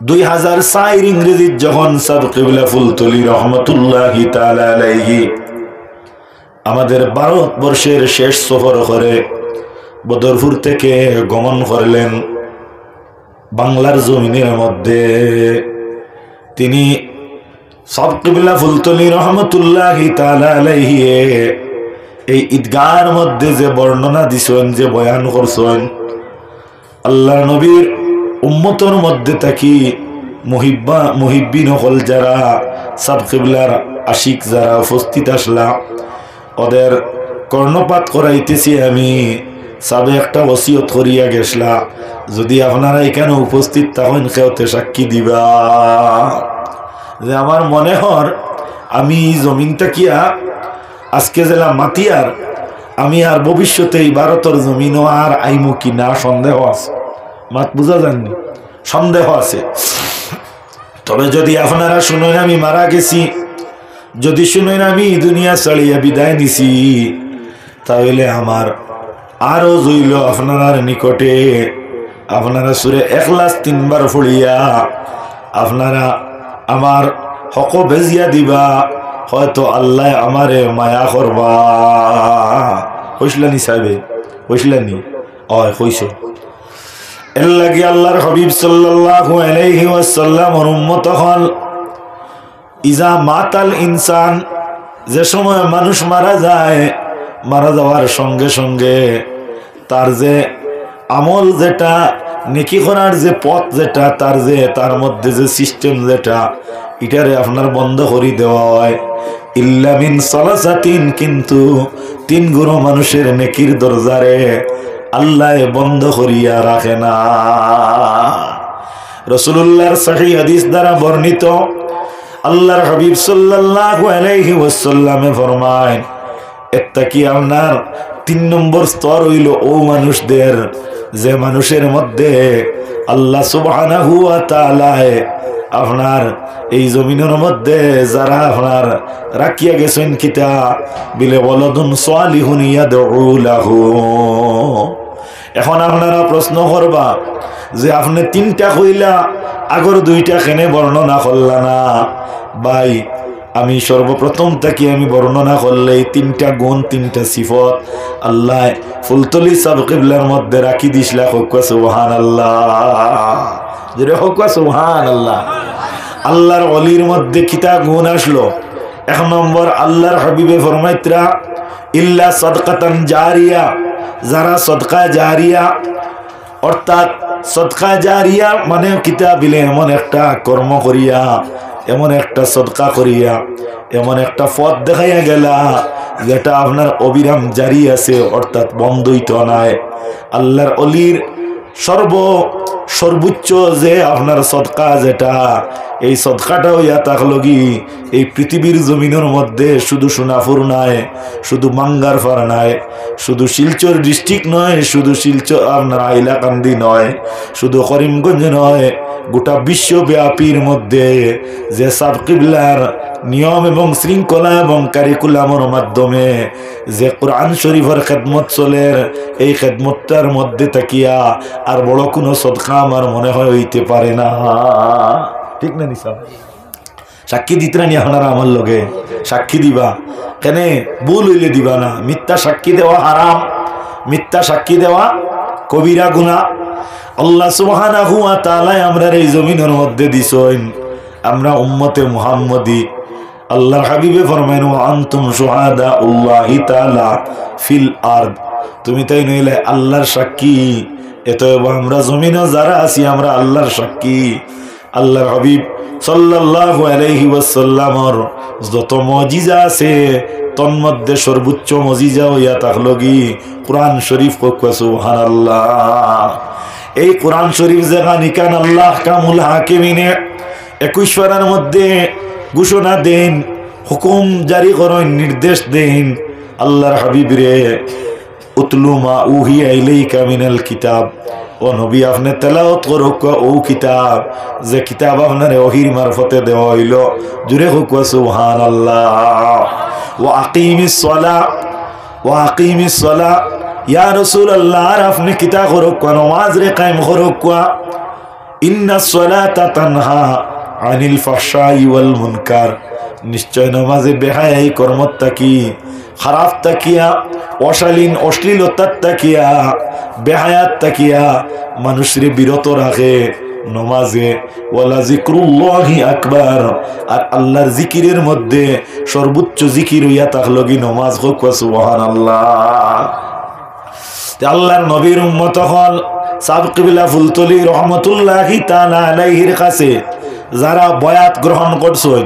2004 ইংরেজি যখন সাদ কিবলা ফুলতলি রহমতুল্লাহি তাআলা আলাইহি আমাদের ভারতবর্ষের শেষ সফর করে বদরপুর থেকে গমন করলেন বাংলার জমিনের মধ্যে। তিনি সাদ কিবলা ফুলতলি রহমতুল্লাহি তাআলা আলাইহি এই ঈদগাহের মধ্যে যে বর্ণনা দিছেন, যে বয়ান করছেন, আল্লাহ নবীর উম্মতের মধ্যে থাকি মুহিব্বিন হল যারা সাদ কিবলার আশিক যারা উপস্থিত আসলা, ওদের কর্ণপাত করাইতেছি আমি। সাবে একটা ওসিয়ত করিয়া গেছলা, যদি আপনারা এখানে উপস্থিত থাকেন কেউতে সাক্ষী দিবা যে আমার মনে হর আমি জমিনটা কিয়া আজকে জেলা মাতিয়ার, আমি আর ভবিষ্যতে এই ভারতের জমিনও আর আইমু কি না সন্দেহ আছে। মাত বুঝা যাননি, সন্দেহ আছে। তবে যদি আপনারা শুনেন আমি মারা গেছি, যদি শুনেন আমি দুনিয়া ছাড়িয়া বিদায় নিছি, তাহলে আমার আরো জইল আপনার নিকটে আপনারা সুরে ইখলাস 3 বার পড়িয়া আপনারা আমার হক ভেজিয়া দিবা, হয়তো আল্লাহ আমারে মায়া করবা। কইসলানি সাহেবে, কইসলানি হয় কইছে। এর লাগে আল্লাহর হাবিব সাল্লাল্লাহু আলাইহি ওয়াসাল্লামের উম্মত হল ইজা মাতাল ইনসান, যে সময় মানুষ মারা যায়, মারা যাওয়ার সঙ্গে সঙ্গে তার যে আমল যেটা নেকি করার যে পথ যেটা তার মধ্যে যে সিস্টেম যেটা, এটারে আপনার বন্ধ করে দেওয়া হয়। ইল্লা মিন সালাসাতিন, কিন্তু 3 গুণ মানুষের নেকির দরজারে আল্লাহ বন্ধ করিয়া রাখে না। রাসূলুল্লাহর সহিহ হাদিস দ্বারা বর্ণিত আল্লাহর হাবিব সাল্লাল্লাহু আলাইহি ওয়াসাল্লামে ফরমায়, একটা কি আপনার 3 নম্বর স্তর হইল ও মানুষদের, যে মানুষের মধ্যে আল্লাহ সুবহানাহু ওয়া তাআলা আপনার এই জমিনের মধ্যে যারা আপনার রাখিয়া গেছেন কিতা বিলে ওয়ালাদুন সালিহুন ইয়াদউ লাহু। এখন আপনারা প্রশ্ন করবা যে আপনি 3টা কইলা, আগর 2টা কেনে বর্ণনা করলা না? ভাই, আমি সর্বপ্রথম থেকে আমি বর্ণনা করলে 3টা গুণ 3টা সিফত আল্লাহ ফুলতলি সাদ কিবলার মধ্যে রাখি দিছলা। হোক সুবহানাল্লাহ, জোরে হোক সুবহানাল্লাহ। আল্লাহর ওলির মধ্যে কিতা গুণ আসলো? 1 নম্বর, আল্লাহর হাবিবে ফরমাইতরা ইল্লা সাদকাতান জারিয়া, যারা সদকা জারিয়া, অর্থাৎ সদকা জারিয়া মানে কিতা বিলে এমন একটা কর্ম করিয়া, এমন একটা সদকা করিয়া, এমন একটা পথ দেখাইয়া গেলা যেটা আপনার অবিরাম জারি আছে, অর্থাৎ বন্ধই তো নাই। আল্লাহর অলির সর্বোচ্চ যে আপনার সদকা যেটা, এই সদকাটা হইয়া থাকলগি এই পৃথিবীর জমিনের মধ্যে শুধু সোনাপুর নয়, শুধু মাঙ্গারপার নয়, শুধু শিলচর ডিস্ট্রিক্ট নয়, শুধু শিলচর আপনার হাইলাকান্দি নয়, শুধু করিমগঞ্জ নয়, গোটা বিশ্বব্যাপীর মধ্যে যে সাদ কিবলার নিয়ম এবং শৃঙ্খলা এবং কারিকুলামের মাধ্যমে যে কোরআন শরীফের খেদমত চলের, এই খেদমতটার মধ্যে তাকিয়া আর বড় কোনো সদকা আমার মনে হয় হইতে পারে না। ঠিক না নিসা? সাক্ষী দিতরা নি আপনারা আমার লগে? সাক্ষী দিবা কেনে? ভুল হইলে দিবা না। মিথ্যা সাক্ষী দেওয়া হারাম, মিথ্যা সাক্ষী দেওয়া কবিরা গুনাহ। আল্লাহ সুবহানাহু ওয়া তাআলা আমরা এই জমিনের মধ্যে দিছেন, আমরা উম্মতে মুহাম্মদী। আল্লাহর হাবিবে ফরমায়েন ওয়া আনতুম শুহাদাউল্লাহি তাআলা ফিল আরদ, তুমি তাই নইলে আল্লাহর সাক্ষী। এতএব আমরা জমিনে যারা আছি আমরা আল্লাহর সাক্ষী। আল্লাহর হাবিব সাল্লাল্লাহু আলাইহি ওয়াসাল্লামর যত মুজিজা আছে তন্মধ্যে সর্বোচ্চ মুজিজা হইয়া থাকলগি কোরআন শরীফ। সুবহানাল্লাহ। এই কোরআন শরীফ যেখানে নিকান আল্লাহ কামুল হাকিমিনে 21 পারার মধ্যে ঘোষণা দেন, হুকুম জারি করেন, নির্দেশ দেন আল্লাহর হাবিব রে, উতলু মা উহিয়া ইলাইকা মিনাল কিতাব, ও নবী আপনি তেলাওয়াত করুক ও কিতাব, যে কিতাব আপনার ওহির মারফতে দেওয়া হইল। জুড়ে হোক সুবহানাল্লাহ। ওয়া আকিমিস সালাহ, ওয়া আকিমিস সালাহ, ইয়া রাসূলুল্লাহ, আর আপনি কিতা করুক, নামাজ রে কায়েম করুক। ইন্নাস সালাতা তানহা আনিল ফাহশাই ওয়াল মুনকার, নিশ্চয় নামাজে বেহায়াই কর্মত থাকি, খারাপ তাকিয়া, অশালীন অশ্লীলতার তাকিয়া, বেহায়াত তাকিয়া মানুষরে বিরত রাখে নমাজে। ওয়ালা জিক্রুল্লাহি আকবার, আর আল্লাহর জিকিরের মধ্যে সর্বোচ্চ জিকির হইয়া থাকলগি নমাজ। হোক সুবহানাল্লাহ। আল্লাহর নবীর উম্মত হল সাবক বিলা ফুলতলি রহমতুল্লাহি তাআলা আলাইহির কাছে যারা বয়াত গ্রহণ করছেন,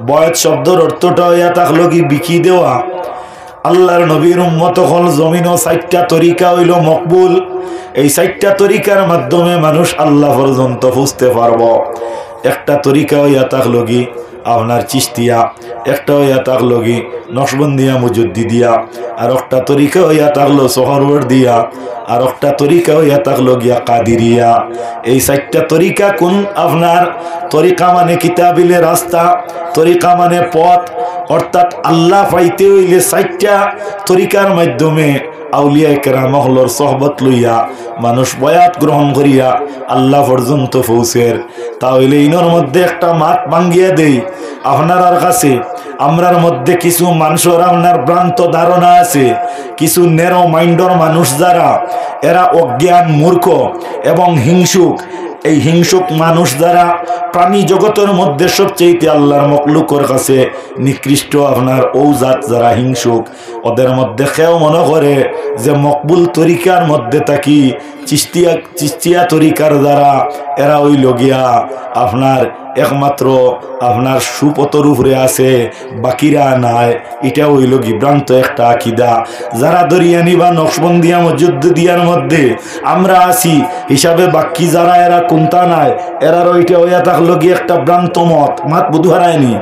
বয়াত শব্দের অর্থটা হইয়া থাকলগি বিকি দেওয়া। আল্লাহর নবীর উম্মত হল জমিন ও 4টা তরিকা হইল মকবুল। এই 4টা তরিকার মাধ্যমে মানুষ আল্লাহ পর্যন্ত পৌঁছতে পারব। একটা তরিকা হইয়া থাকলগি আপনার চিস্তিয়া, একটা হইয়া থাকলগি নকশবন্দিয়া মুজদ্দিদিয়া, আর একটা তরিকা হইয়া থাকলো সোহরওয়ার্দিয়া, আর একটা তরিকা হইয়া থাকলো গিয়া কাদিরিয়া। এই 4টা তরিকা কোন আপনার তরিকা মানে কিতাবিলে রাস্তা, তরিকা মানে পথ, অর্থাৎ আল্লাহ পাইতে হইলে 4টা তরিকার মাধ্যমে আউলিয়া কেরামহলর সোহবত লইয়া মানুষ বয়াত গ্রহণ করিয়া আল্লাহ পর্যন্ত পৌঁছের। তাহলে ইনোর মধ্যে একটা মাত ভাঙ্গিয়া দেই আপনার কাছে। আমরার মধ্যে কিছু মানুষের আপনার ভ্রান্ত ধারণা আছে, কিছু নেরো মাইন্ডর মানুষ যারা এরা অজ্ঞান, মূর্খ এবং হিংসুক। এই হিংসুক মানুষ যারা প্রাণী জগতের মধ্যে সবচেয়ে আল্লাহর মখলুকের কাছে নিকৃষ্ট আপনার ঔজাত যারা হিংসুক, ওদের মধ্যে কেউ মনে করে যে মকবুল তরিকার মধ্যে থাকি চিস্তিয়া তরিকার যারা এরা ওই লগিয়া আপনার একমাত্র আপনার সুপতর উপরে আছে, বাকিরা নাই। এটা হইল বিভ্রান্ত একটা আকিদা। যারা দরিয়ানি বা নকশবন্দিয়া মসজিদিয়ার মধ্যে আমরা আছি হিসাবে বাকি যারা এরা কোনটা নাই, এরারও এটা হইয়া থাকলো কি একটা ভ্রান্ত মত, মাত বুধ হারায়নি।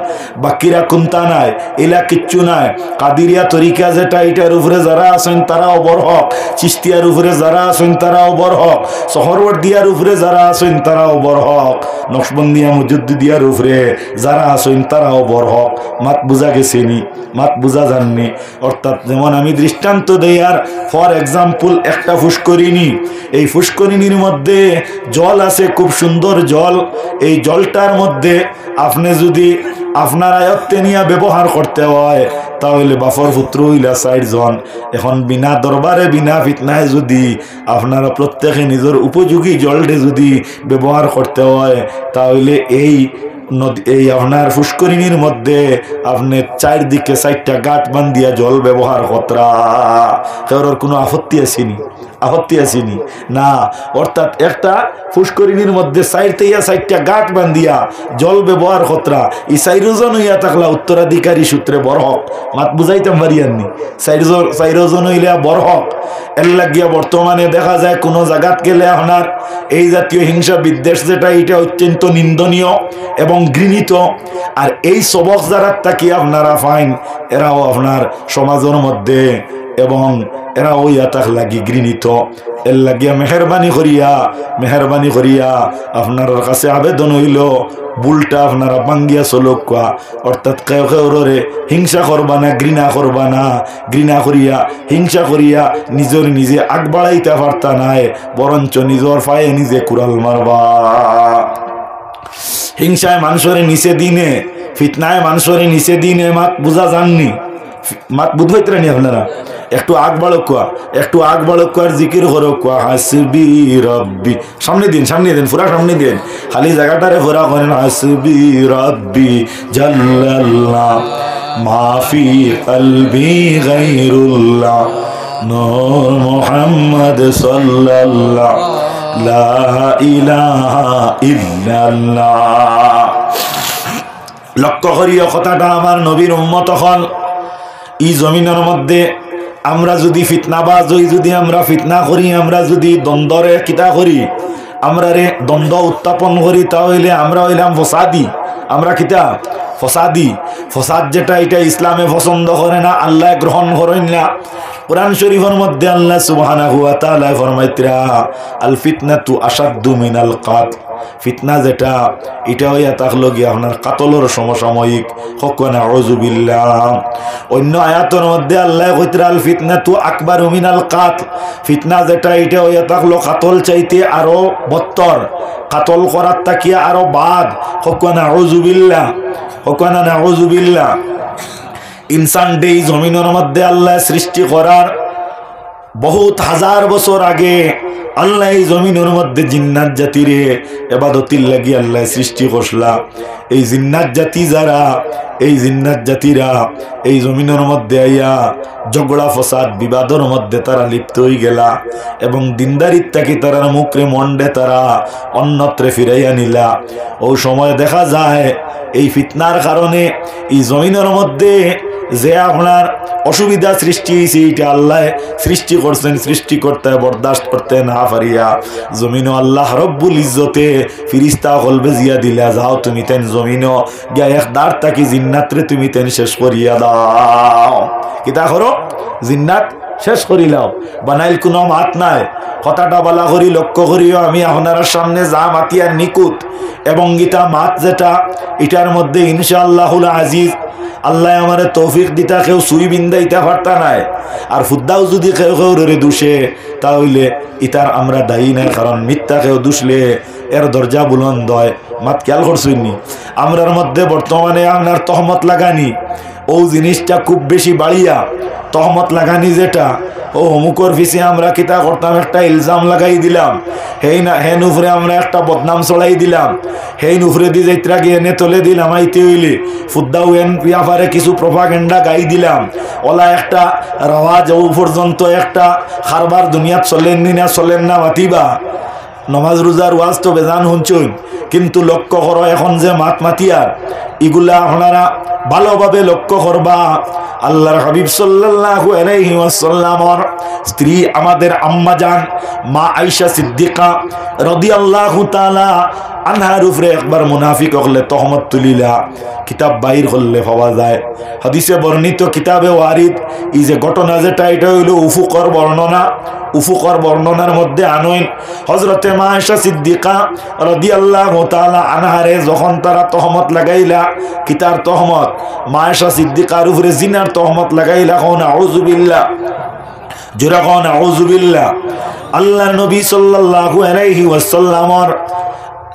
বাকিরা কোনটা নাই, এলা কিচ্ছু নাই। কাদিরিয়া তরিকা যেটা, এটার উপরে যারা আছেন তারাও বড় হক, চিস্তিয়ার উপরে যারা আছেন তারাও বড় হক, সোহরওয়ার্দিয়ার উপরে যারা আছেন তারাও বড় হক, নকশবন্দিয়া মুজদ্দিদিয়ার উপরে যারা আছেন তারাও বড় হক। মাত বুঝা গেছেনি? মাত বুঝা যাননি? অর্থাৎ যেমন আমি দৃষ্টান্ত দেই, আর ফর এক্সাম্পল একটা ফুস্করিণী, এই ফুস্করিণীর মধ্যে জল আছে, খুব সুন্দর জল। এই জলটার মধ্যে আপনি যদি আপনার আয়ত্তে নিয়ে ব্যবহার করতে হয় তাহলে বাফর পুত্র হইলা 4 জন। এখন বিনা দরবারে বিনা ফিতনায় যদি আপনারা প্রত্যেকে নিজের উপযোগী জলটে যদি ব্যবহার করতে হয় তাহলে এই আপনার পুষ্করিণীর মধ্যে আপনি 4 দিকে 4টা গাঁট বান্ধিয়া জল ব্যবহার করা, কারোর কোনো আপত্তি আসেনি? আপত্তি আসেনি না। অর্থাৎ একটা পুষ্করিণীর মধ্যে 4টা গাঁট বান্ধিয়া জল ব্যবহার করা, এই 4 জন হইয়া থাকলা উত্তরাধিকারী সূত্রে বড় হক। মাত বুঝাইতাম পারিয়াননি? 4 জন হইলে বড় হক। এর লাগিয়া বর্তমানে দেখা যায় কোনো জায়গাত গেলে আপনার এই জাতীয় হিংসা বিদ্বেষ যেটা, এটা অত্যন্ত নিন্দনীয় এবং ঘৃণিত। আর এই সবক যারা তাকি আপনারা ফাইন, এরাও আপনার সমাজের মধ্যে এবং এরা ওই আতাক লাগি ঘৃণিত। এর লাগিয়া মেহরবানি করিয়া আপনার কাছে আবেদন হইল বুলটা আপনারা বাঙ্গিয়া চলক কোয়া। অর্থাৎ কেউ কেউরে হিংসা করবা না, ঘৃণা করবা না। ঘৃণা করিয়া হিংসা করিয়া নিজে আগ বাড়াইতে পারতা নাই, বরঞ্চ নিজের পায়ে নিজে কুড়াল মারবা। হিংসায় মানুষের নিচে দিনে, ফিতনায় মানুষের নিচে দিনে। মাত বুঝা যাননি? মাত বুঝবাইতে নি আপনারা? একটু আগ বাড়ো কোয়া, একটু আগ বাড়ো কোয়ার জিকির করো কোয়া, হাসবি রব্বি। সামনে দিন পুরা সামনে দিন, খালি জায়গাটারে পুরা করেন। হাসবি রব্বি জাল্লাল্লাহ মাফি কলবি গায়রুল্লাহ নূর মুহাম্মদ সাল্লাল্লাহ লা ইলাহা ইল্লাল্লাহ। লক্ষ্য করিও কথাটা আমার নবীর উম্মত হল। এই জমিনের মধ্যে আমরা যদি ফিতনাবাজ হই, যদি আমরা ফিতনা করি, আমরা যদি দ্বন্দ্বরে কিতা করি, আমরা রে দ্বন্দ্ব উত্থাপন করি, তাহলে আমরা হইলাম ফসাদি। আমরা কিতা? ফসাদি। ফসাদ যেটা, এটা ইসলামে পছন্দ করে না, আল্লাহ গ্রহণ করেন না। কুরআন শরীফের মধ্যে আল্লাহ সুবহানাহু ওয়া তাআলা ফরমাইতরা, আল ফিতনাতু আশাদ্দু মিনাল কাতল। ফিতনা যেটা এটা হইয়া থাকলো গিয়ে আপনার কাতলের সমসাময়িক হকনা আউযুবিল্লাহ। অন্য আয়াতের মধ্যে আল্লাহ কইতরা আল ফিতনাতু আকবারু মিনাল কাতল, ফিতনা যেটা এটা হইয়া থাকলো কাতল চাইতে আরো বত্তর, কাতল করার তাকিয়া আরো বাদ, হকনা আউযুবিল্লাহ, হকনা নাউযুবিল্লাহ। ইনসান এই জমিনের মধ্যে আল্লাহ সৃষ্টি করার বহুত হাজার বছর আগে আল্লাহ এই জমিনের মধ্যে জিন্নাত জাতিরে ইবাদতির লাগি আল্লাহ সৃষ্টি করলা। এই জিন্নাত জাতি যারা, এই জিন্নাত জাতিরা এই জমিনের মধ্যে আইয়া ঝগড়া ফসাদ বিবাদের মধ্যে তারা লিপ্ত হয়ে গেলা এবং দিনদারিত থাকি তারা মুখরে মন্ডে তারা অন্যত্রে ফিরাইয়া নিলা। ও সময় দেখা যায় এই ফিতনার কারণে এই জমিনের মধ্যে যে আপনার অসুবিধা সৃষ্টি হয়েছে এটা আল্লাহ সৃষ্টি করছেন, সৃষ্টি করতে বরদাস্ত করতে না পারিয়া জমিনও আল্লাহ রব্বুল ইজ্জতে ফিরিস্তা হলবে জিয়া দিলা, যাও তুমি তেন জমিনও গিয়া এক দাঁড় তাকি জিন্নাতরে তুমি তেন শেষ করিয়া দাও। কিতা করো? জিন্নাত শেষ করিলাও, বানাইল কোনো মাত নাই। কথাটা বলা করি লক্ষ্য করিও আমি আপনার সামনে যা মাতিয়ার নিকুত এবং গীতা মাত যেটা এটার মধ্যে ইনশাআল্লাহুল আজিজ আল্লাহ আমারে তৌফিক দিতা কেউ সুই বিন্দাইতে পারতা নাই। আর ফুদ্দাও যদি কেউ কেউ রে দুষে তাহলে ইতার আমরা দায়ী নাই, কারণ মিথ্যা কেউ দুষলে এর দরজা বুলন্দ হয়। মাত খেয়াল করছুননি আমরার মধ্যে বর্তমানে আপনার তহমত লাগানি ও জিনিসটা খুব বেশি বাড়িয়া, তহমত লাগানি যেটা ও অমুকর ফিসে আমরা কিতা করতাম একটা ইলজাম লাগাই দিলাম, হেই না হে নুফরে আমরা একটা বদনাম চড়াই দিলাম, হেই নুফরে দি যাইত্রা গিয়ে এনে তোলে দিলাম আইতে হইলে ফুদ্দাও এন পিয়াফারে কিছু প্রপাগেন্ডা গাই দিলাম, ওলা একটা রাওয়াজ ও পর্যন্ত একটা খারবার দুনিয়াত চলেন না চলেন না মাতিবা। নমাজ রোজার ওয়াজ তো বেজান শুনছুন, কিন্তু লক্ষ্য করো এখন যে মাত মাতিয়ার এগুলা আপনারা ভালোভাবে লক্ষ্য করবা। আল্লাহর হাবিব সাল্লাল্লাহু আলাইহি ওয়াসাল্লামর স্ত্রী আমাদের আম্মা জান মা আয়েশা সিদ্দিকা রাদিয়াল্লাহু তাআলা আনহার উপরে একবার মুনাফিক হলে তহমত তুলিলা, কিতাব বাইর করলে পাওয়া যায়। হাদিসে বর্ণিত কিতাবে ওয়ারিদ এই যে ঘটনা যেটা এটা হইল উফুকর বর্ণনা, উফুকর বর্ণনার মধ্যে আনইন হযরতে মা আয়েশা সিদ্দিকা রাদিয়াল্লাহু তাআলা আনহারে যখন তারা তহমত লাগাইলা, কিতার তহমত মা আয়েশা সিদ্দিকার উপরে জিনার তহমত লাগাইলা, কোন আউযুবিল্লাহ, জোরা কোন আউযুবিল্লাহ। আল্লাহর নবী সাল্লাল্লাহু আলাইহি ওয়াসাল্লামর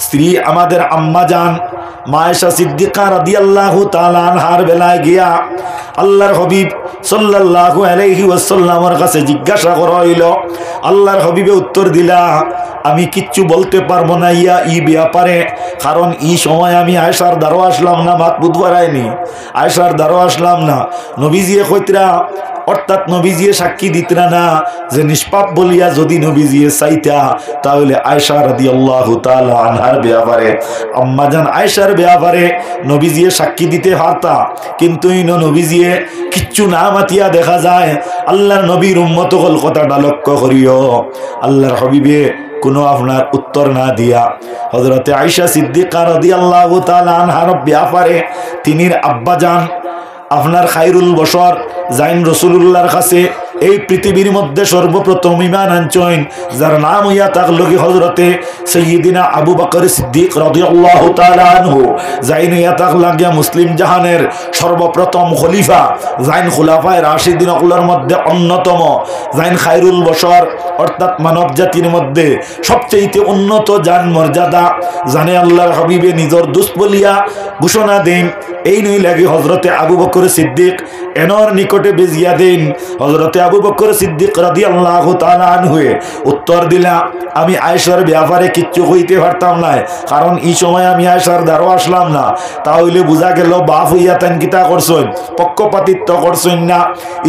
স্ত্রী আমাদের আম্মা জান মা আয়েশা সিদ্দিকা রাদিয়াল্লাহু তাআলা আনহার বেলায় গিয়া আল্লাহর হাবিব সাল্লাল্লাহু আলাইহি ওয়াসাল্লামের কাছে জিজ্ঞাসা করা হইল। আল্লাহর হাবিবে উত্তর দিলা, আমি কিচ্ছু বলতে পারবো না ইয়া ই ব্যাপারে, কারণ এই সময় আমি আয়েশার দ্বারও আসলাম না, মাত বুধবারায়নি আয়েশার দ্বারও আসলাম না। নবীজিয়ে কইতরা অর্থাৎ নবীজিয়ে সাক্ষী দিতরা না যে নিষ্পাপ বলিয়া যদি নবীজিয়ে চাইতা তাহলে আয়েশা রাদিয়াল্লাহু তাআলা আনহার ব্যাপারে আম্মাজান আয়েশার ব্যাপারে নবীজিয়ে সাক্ষী দিতে পারতা, কিন্তু ইনো নবীজিয়ে কিচ্ছু না মাতিয়া দেখা যায় আল্লাহর নবীর উম্মত হল। কথাটা লক্ষ্য করিও, আল্লাহর হাবিবে কোনো আপনার উত্তর না দিয়া হযরতে আয়েশা সিদ্দিকা রাদিয়াল্লাহু তাআলা আনহার ব্যাপারে তিনির আব্বাজান আপনার খায়রুল বশর জাইন রাসূলুল্লাহর কাছে এই পৃথিবীর মধ্যে সর্বপ্রথম ঈমান আনছেন যার নাম হইয়া থাকলো কি হযরতে সাইয়্যিদিনা আবু বকর সিদ্দিক রাদিয়াল্লাহু তাআলা আনহু, জাইন হইয়া থাকলা গিয়া মুসলিম জাহানের সর্বপ্রথম খলিফা, জাইন খুলাফায়ে রাশিদিনগুলোর মধ্যে অন্যতম, জাইন খায়রুল বশর অর্থাৎ মানব জাতির মধ্যে সবচেয়ে উন্নত জান মর্যাদা জানে আল্লাহর হাবিবে নিজের দোস্ত বলিয়া ঘোষণা দেন। এই নই লাগে হযরতে আবু বকর সিদ্দিক এনর নিকটে বেজিয়া দেন। হযরতে আবু বকর সিদ্দিক রাদিয়াল্লাহু তাআলা আনহু উত্তর দিলা, আমি আয়েশার ব্যাপারে কিচ্ছু কইতে পারতাম না, কারণ এই সময় আমি আয়েশার দ্বারও আসলাম না। তাহলে বোঝা গেল বাপ হইয়া তেন কিতা করছেন, পক্ষপাতিত্ব করছেন না।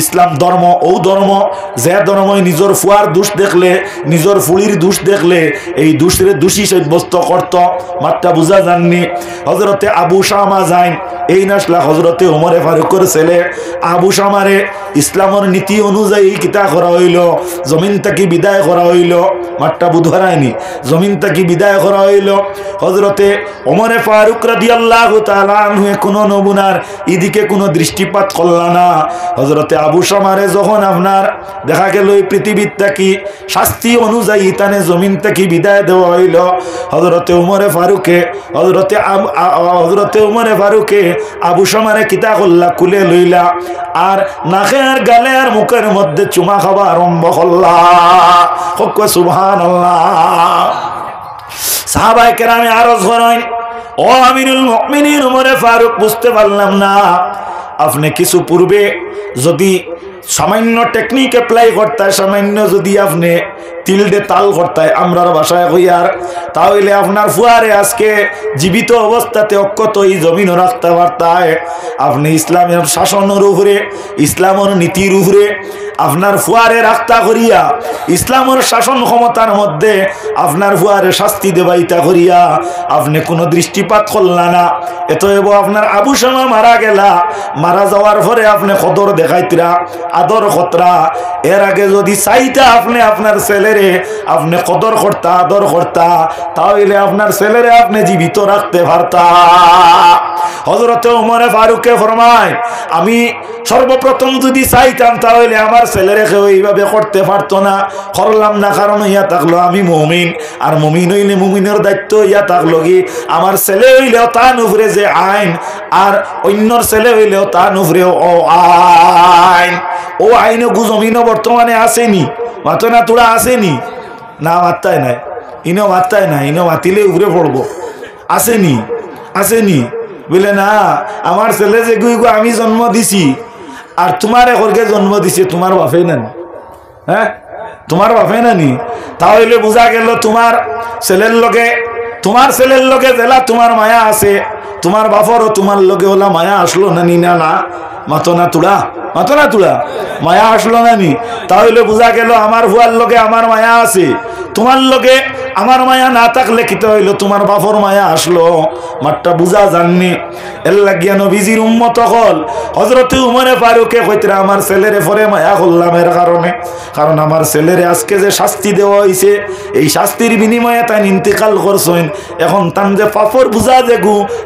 ইসলাম ধর্ম ও ধর্ম যে ধর্মই নিজের ফুয়ার দোষ দেখলে, নিজের ফুলির দোষ দেখলে এই দোষের দোষী সাব্যস্ত করত, মাত্রা বুঝা যাননি। হযরতে আবু শামা যাইন এই নাসলা হযরতে ওমরে ফারুকের ছেলে আবু শামারে ইসলামের নীতি অনুযায়ী কিতা করা হইল, জমিন থেকে বিদায় করা হইল। মাঠটা বুধ হারায়নি, জমিন থেকে বিদায় করা হইল। হযরতে ওমরে ফারুক রাদিয়াল্লাহু তাআলা আনহু কোনো নমুনার এদিকে কোনো দৃষ্টিপাত করল না। হযরতে আবু শামারে যখন আপনার দেখা গেল এই পৃথিবীর থেকে শাস্তি অনুযায়ী তানে জমিন থেকে বিদায় দেওয়া হইল, হযরতে ওমরে ফারুকে আবু শামারে কিতা করলা, কুলে লইলা আর নাকে আর গালে আর মুখের মধ্যে চুমা খাওয়া আরম্ভ করলা। সুবহানাল্লাহ। সাহাবায়ে কেরামে আরজ করেন, ও আমিরুল মুমিনিন ওমরে ফারুক, বুঝতে পারলাম না আপনি কিছু পূর্বে যদি সামান্য টেকনিক অ্যাপ্লাই করতায়, সামান্য যদি আপনি তিলডে তাল করতায় আমরার ভাষায় কইয়ার, তাহলে আপনার ফুয়ারে আজকে জীবিত অবস্থাতে অক্ষত এই জমিনও রাখতে পারতায়। আপনি ইসলামের শাসনের উপরে, ইসলামের নীতির উপরে আপনার ফুয়ারে রাখতা করিয়া, ইসলামের শাসন ক্ষমতার মধ্যে আপনার ফুয়ারে শাস্তি দেবাইতা করিয়া আপনি কোনো দৃষ্টিপাত করলা না। এতএব আপনার আবু শামা মারা গেলা, মারা যাওয়ার পরে আপনি কদর দেখাইতরা, আদর খতরা। এর আগে যদি চাইতা আপনি আপনার ছেলেরে আপনি কদর করতা, আদর করতা, তাহলে আপনার ছেলেরে আপনি জীবিত রাখতে পারতা। হযরতে ওমরে ফারুকে ফরমায়, আমি সর্বপ্রথম যদি চাইতাম তাহলে আমার ছেলেরে কেউ এইভাবে করতে পারতো না, করলাম না। কারণ ইয়া থাকলো আমি মুমিন, আর মুমিন হইলে মুমিনের দায়িত্ব ইয়া থাকলো কি আমার ছেলে হইলেও তা নুফরে যে আইন, আর অন্যর ছেলে হইলেও তা নুফরে ও আইন। ও আইনও জমিনও বর্তমানে আসেনি, মাতো না তোরা আসেনি না, মাত্তায় নাই, ইনো মাত্তায় নাই, ইনো মাতিলে উপরে পড়বো, আসেনি আসেনি বলে না। আমার ছেলে যে গুই আমি জন্ম দিছি আর তোমার একরকে জন্ম দিছে, তোমার বাপে নানি, হ্যাঁ তোমার বাপে নানি, তাহলে বোঝা গেল তোমার ছেলের লগে জেলা তোমার মায়া আছে, তোমার বাপরও তোমার লগে ওলা মায়া আসলো নানি না? না, মাতো না তুড়া মায়া আসলো নানি? তাহলে বোঝা গেল আমার হুয়ার লগে আমার মায়া আছে, তোমার লগে আমার মায়া না থাকলে কি হইলো, তোমার বাপর মায়া আসলো। মাঠটা বুঝা জাননি। এর লাগিয়া নবীজির উম্মত হল হযরতে ওমরে ফারুকে কইতরা আমার ছেলেরে পরে মায়া করলাম এর কারণে, কারণ আমার ছেলেরে আজকে যে শাস্তি দেওয়া হয়েছে এই শাস্তির বিনিময়ে তাই ইন্তেকাল করছেন। এখন তান যে পাপর বুঝা যে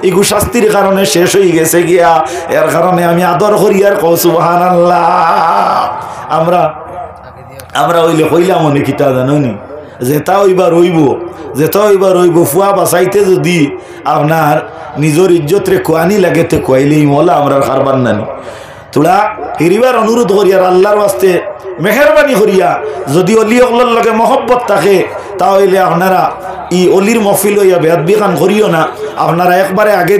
এগু শাস্তির কারণে শেষ হয়ে গেছে গিয়া, এর কারণে আমি আদর করি আর কও সুবহানাল্লাহ। আমরা হইলে কইলাম অনেক কিতা জানি যেটা হইবার হইব ফুয়া বাঁচাইতে যদি আপনার নিজের ইজ্জতরে কোয়ানি লাগে তে কোয়াইলেই মলা আমরা খারবার নানি। তোরা হেরিবার অনুরোধ করিয়ার আল্লাহর বাস্তে মেহরবানি করিয়া যদি অলি অকলার লগে মহব্বত থাকে তাহলে আপনারা ই অলির মহফিল হইয়া বেয়াদবি কান করিও না। আপনারা একবারে আগে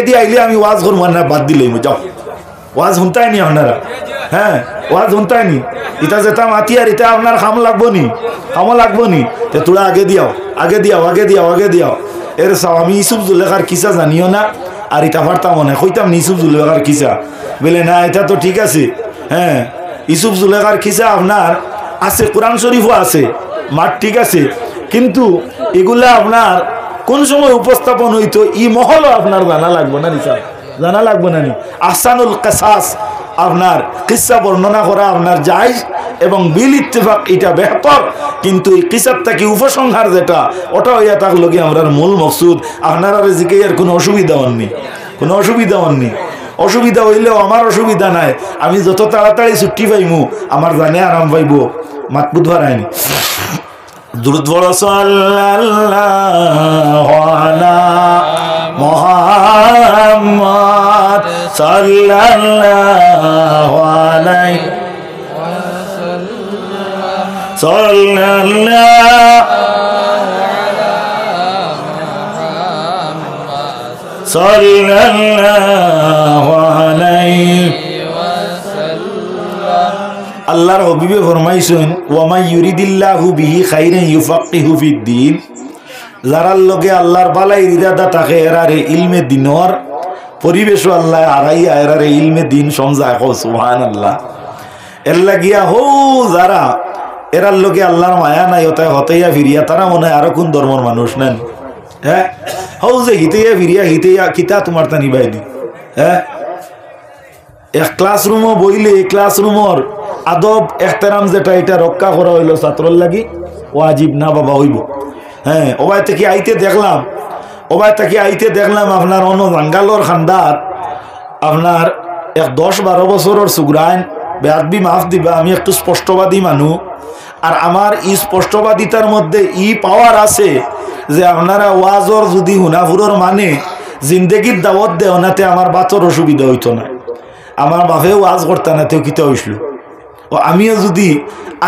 দিয়া আইলে আমি ওয়াজ করবো না, বাদ দিলেই যাও। ওয়াজ শুনতাই নি আপনারা? হ্যাঁ ওয়াজ শুনতাই নি? ইটা যেটা মাতিয়ার ইটা আপনার খাম লাগবো নি তে তোরা আগে দিয়াও। এর চাও আমি ইসুফ জুলেখার কিসা জানিও না, আর ইটা পারতাম মনে কইতাম নি ইসুফ জুলেখার কিসা বলে না, এটা তো ঠিক আছে। হ্যাঁ ইসুফ জুলেখার কিসা আপনার আছে, কোরআন শরীফও আছে, মাঠ ঠিক আছে, কিন্তু এগুলা আপনার কোন সময় উপস্থাপন হইতো ই মহলও আপনার জানা লাগবো না, জানা লাগবো না। আহসানুল কিসাস আপনার কিসা বর্ণনা করা আপনার জায়েজ এবং বিল ইত্তেফাক এটা বেহতর, কিন্তু এই কিসারটা কি উপসংহার যেটা ওটা হইয়া থাকলো কি আমরা মূল মকসুদ। আপনারা রেজিকে এর কোনো অসুবিধা হননি, অসুবিধা হইলেও আমার অসুবিধা নাই, আমি যত তাড়াতাড়ি ছুটি পাইমু আমার জানে আরাম পাইব। মাতবুদ হারায়নি দুরূদ পড়ো সাল্লাল্লাহু আলা মুহাম্মদ সাল্লাল্লাহু আলাইহি সাল্লাল্লাহু আলাইহি আল্লাহর হাবিবে ফরমাইছেন ওয়ামা ইউরিদিল্লাহু বিহি খাইরান ইউফাক্কিহু ফিদ্দীন, যারার লগে আল্লাহর বালাই ইরাদা থাকে এরারে ইলমে দিনর পরিবেশও আল্লাহ আড়াইয়া এরারে ইলমে দিন সমঝায়। সুবহানাল্লাহ। এর লাগিয়া হো যারা এরার লগে আল্লাহর মায়া নাই ওটাই হতেইয়া ফিরিয়া তারা মনে হয় আরো কোন ধর্মের মানুষ নেন। হ্যাঁ হৌ যে হিতেইয়া ফিরিয়া কিতা তোমার তা নিবাই দি হ্যাঁ, এক ক্লাসরুমও বইলে এই ক্লাসরুমর আদব এহতেরাম যেটা এটা রক্ষা করা হইল ছাত্রর লাগি ওয়াজিব না বাবা হইব। হ্যাঁ, ওবাই থেকে আইতে দেখলাম আপনার অন্য বাঙ্গালোর খান্দার আপনার এক 10-12 বছরের সুগ্রাইন বেআদবি মাফ দিবা, আমি একটু স্পষ্টবাদী মানুষ, আর আমার ই স্পষ্টবাদিতার মধ্যে ই পাওয়ার আছে যে আপনারা ওয়াজর যদি হুনাফুরর মানে জিন্দেগির দাওয়াত দেও নাতে আমার বাচ্চার অসুবিধা হইতো না, আমার বাপেও ওয়াজ করতে না তেও কিতা হইছিল, ও আমিও যদি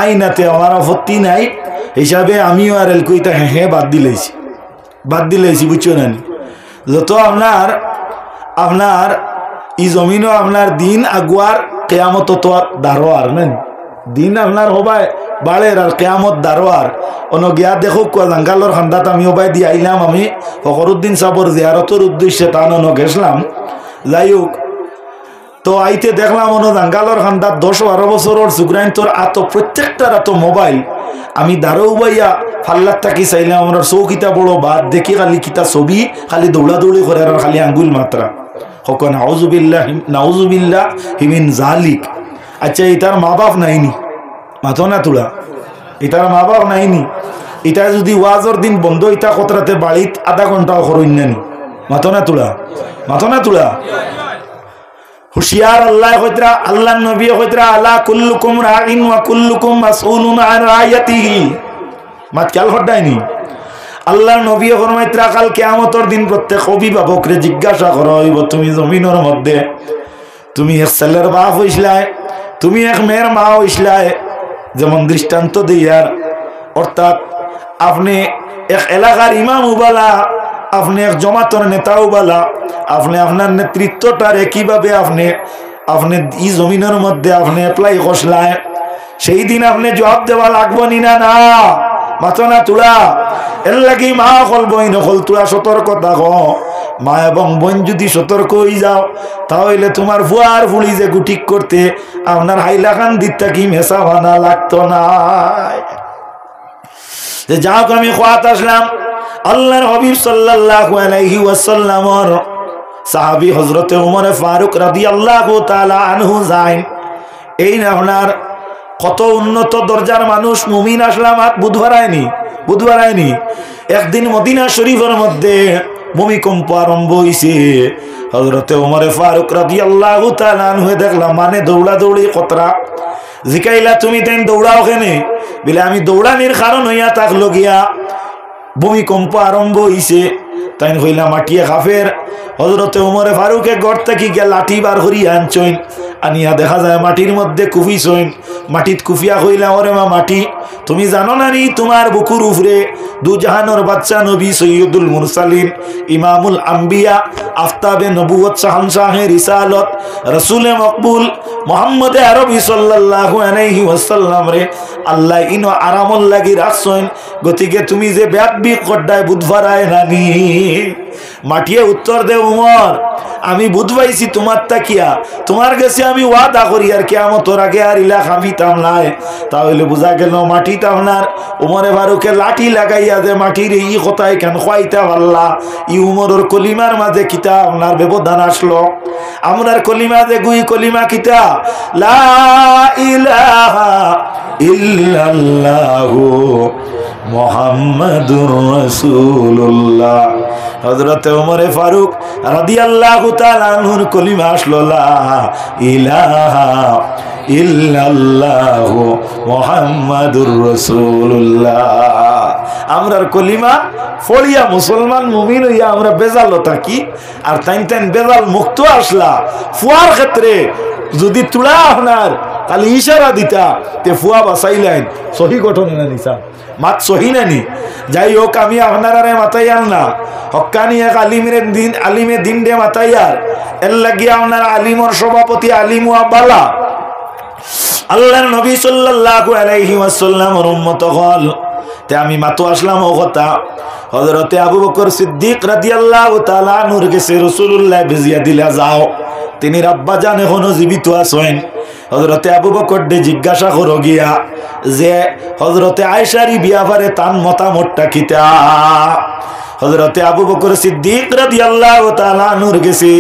আইনাতে আমার আপত্তি নাই হিসাবে আমিও আর এলকইটা হ্যাঁ বাদ দিলেছি বুঝছো না। যত আপনার ই জমিনও আপনার দিন আগুয়ার কেয়ামত তো দারোয়ার নেন, দিন আপনার হবাই বাড়ের আর কেয়ামত দারোয়ার। অন গিয়া দেখো জাঙ্গালোর খান্দাত আমি হবাই দিয়ে আইলাম, আমি ফখরুদ্দিন সাবর জিয়ারতর উদ্দেশ্যে টান গেছিলাম। যাই হোক, তো আইতে দেখলাম অন জাঙ্গালোর খান্দাত 10-12 বছরের সুগ্রাইন তোর প্রত্যেকটার মোবাইল। আমি দাঁড়াও বাইয়া ফাল্লার থাকি চাইলাম আমার চৌকিটা বড় বাদ দেখি খালি কিতা ছবি খালি দৌড়াদৌড়ি করে আর খালি আঙ্গুল মাত্রা হক নাউজুবিল্লাহ হিমিন জালিক। আচ্ছা, এটার মা বাপ নাইনি, মাথো না তোলা, এটার মা বাপ নাইনি, এটা যদি ওয়াজর দিন বন্ধ ইটা কতরাতে বাড়িত আধা ঘন্টাও করইন নানি, মাথো না তোলা। হুশিয়ার আল্লাহ কইতরা, আল্লাহ নবী কইতরা আলা কুল্লুকুম রাইন ওয়া কুল্লুকুম মাসউলুন আন রায়াতিহি। মাত খেয়াল হটায়নি, আল্লাহর নবী ফরমাইতরা কাল কিয়ামতের দিন প্রত্যেক অভিভাবকরে জিজ্ঞাসা করা হইব, তুমি জমিনের মধ্যে তুমি এক ছেলের বাপ হইছলাই, তুমি এক মেয়ের মা হইছলাই, যেমন দৃষ্টান্ত দিয়ার, অর্থাৎ আপনি এক এলাকার ইমাম উবালা, আপনি এক জমাতর নেতা উবালা, আপনি আপনার নেতৃত্বটারে কিভাবে আপনি ই জমিনের মধ্যে আপনি অ্যাপ্লাই করছলাই, সেই দিন আপনি জবাব দেওয়া লাগবো নি না? মাথো না তুলা। এর লাগি মা হল বই নকল তুলা সতর্কতা গ, মা এবং বোন যদি সতর্ক হয়ে যাও তাহলে তোমার ফুয়ার ফুলি যে গুটিক করতে আপনার হাইলাখান দিকটা কি মেসা বানা লাগতো না। যাও, আমি খোয়াত আসলাম আল্লাহর হাবিব সাল্লাল্লাহু আলাইহি ওয়াসাল্লামর সাহাবী হযরতে ওমর ফারুক রাদিয়াল্লাহু তাআলা আনহু যাইন। এই না আপনার কত উন্নত দরজার মানুষ মুমিন আসলাম আর বুধবার আয়নি। একদিন মদিনা শরীফের মধ্যে ভূমিকম্প আরম্ভ হইছে। হযরতে ওমর ফারুক রাদিয়াল্লাহু তাআলা আনহু দেখলাম মানে দৌড়াদৌড়ি কতরা। জিকাইলা তুমি তেন দৌড়াও কেনে? বলে আমি দৌড়ানির কারণ হইয়া থাকলো গিয়া ভূমিকম্প আরম্ভ হইছে। তাই হইলা মাটিয়ে কাফের। হযরতে ওমর ফারুকে ঘর থেকে গিয়া লাঠি বার করিয়া আনছইন, আনিয়া দেখা যায় মাটির মধ্যে কুফিছইন। মাটিত কুফিয়া কইলা, ওরে মা মাটি, তুমি জানো না নি তোমার বুকুর উপরে দুজাহানের বাচ্চা নবী সৈয়দুল মুরসালিন ইমামুল আম্বিয়া আফতাবে নবুয়ত শাহনশাহে রিসালত রাসূলে মকবুল মুহাম্মদে আরবি সাল্লাল্লাহু আলাইহি ওয়াসাল্লাম রে আল্লাহ ইনো আরামল লাগি রাখছইন। গতিকে তুমি যে ব্যাপবি কড্ডায় বুধবারায় নানি। মাটিয়ে উত্তর দে, উমর আমি বুধ পাইছি তোমার তাকিয়া, তোমার কাছে আমি ওয়াদা করি আর কিয়ামতের আগে আর ইলা খামিতাম নাই। তাহলে বোঝা গেল মাটিতে আপনার উমরে ফারুকে লাঠি লাগাইয়া যে মাটির এই কথাই কেন খাইতা পারলা। ই উমরের কলিমার মাঝে কিতা আপনার ব্যবধান আসলো। আমরার কলিমা যে গুই কলিমা কিতা, লা ইলাহা ইল্লাল্লাহু মুহাম্মাদুর রাসূলুল্লাহ। হযরতে ওমর ফারুক রাদিয়াল্লাহু তাআলা আনহুর কলিমা আসলো, লা ইলাহা ইল্লাল্লাহু মুহাম্মাদুর রাসূলুল্লাহ। আমরার কলিমা ফড়িয়া মুসলমান মুমিন হইয়া আমরা বেজাল থাকি, আর তাইন বেজাল মুক্ত আসলা। ফুয়ার ক্ষেত্রে যদি তুলা আপনার খালি ইশারা দিতা তে ফুয়া বাঁচাইলেন। সহি গঠন না নিসা মাত সহি নানি। যাই হোক, আমি আপনারে মাতাইয়ার না, হক্কানি এক আলিমে দিন দে মাতাইয়ার। এর লাগিয়া আপনার আলিমর সভাপতি আলিমুয়া বালা আল্লাহর নবী সাল্লাল্লাহু আলাইহি ওয়াসাল্লামের উম্মত হল। তে আমি মাতো আসলাম ও কথা হযরতে আবু বকর সিদ্দিক রাদিয়াল্লাহু তাআলা আনহুর কাছে রাসূলুল্লাহ ভিজিয়া দিলা যাও, তিনি আব্বা জান এখনো জীবিত আছেন। হযরতে আবু বকর দে জিজ্ঞাসা করো গিয়া যে হযরতে আয়েশারি বিয়াবারে তান মতামতটা কিতা। হযরতে আবু বকর সিদ্দিক রাদিয়াল্লাহু তাআলা আনহুর কাছে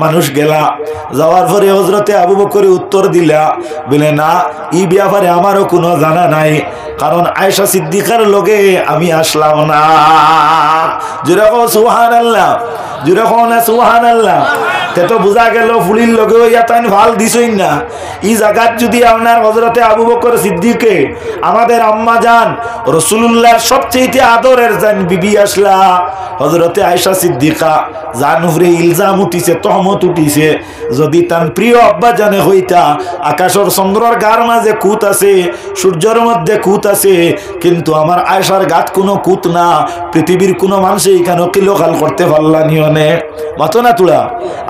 মানুষ গেলা। যাওয়ার পরে হযরতে আবু বকর উত্তর দিলা, বলে না, এই ব্যাপারে আমারও কোনো জানা নাই, কারণ আয়েশা সিদ্দিকার লগে আমি আসলাম না। জোরে কও সুবহানাল্লাহ, জোরে কও না সুবহানাল্লাহ। তে তো বোঝা গেল ফুলির লগে ইয়াতান ভাল দিছই না। এই জায়গাত যদি আপনার হযরতে আবু বকর সিদ্দিকে আমাদের আম্মা জান রাসূলুল্লাহর সবচেয়ে আদরের জান বিবি আসলা হযরতে আয়েশা সিদ্দিকা, জান উপরে ইলজাম উঠিছে, তহমত উঠিছে, যদি তার প্রিয় আব্বা জানে হইতা আকাশের চন্দ্রর গার মাঝে কুত আছে, সূর্যের মধ্যে কুত আছে, কিন্তু আমার আয়েশার গাত কোনো কুত না, পৃথিবীর কোনো মানুষে এখানে কিলোকাল করতে পারলা নিয়নে মাতো না তুলা।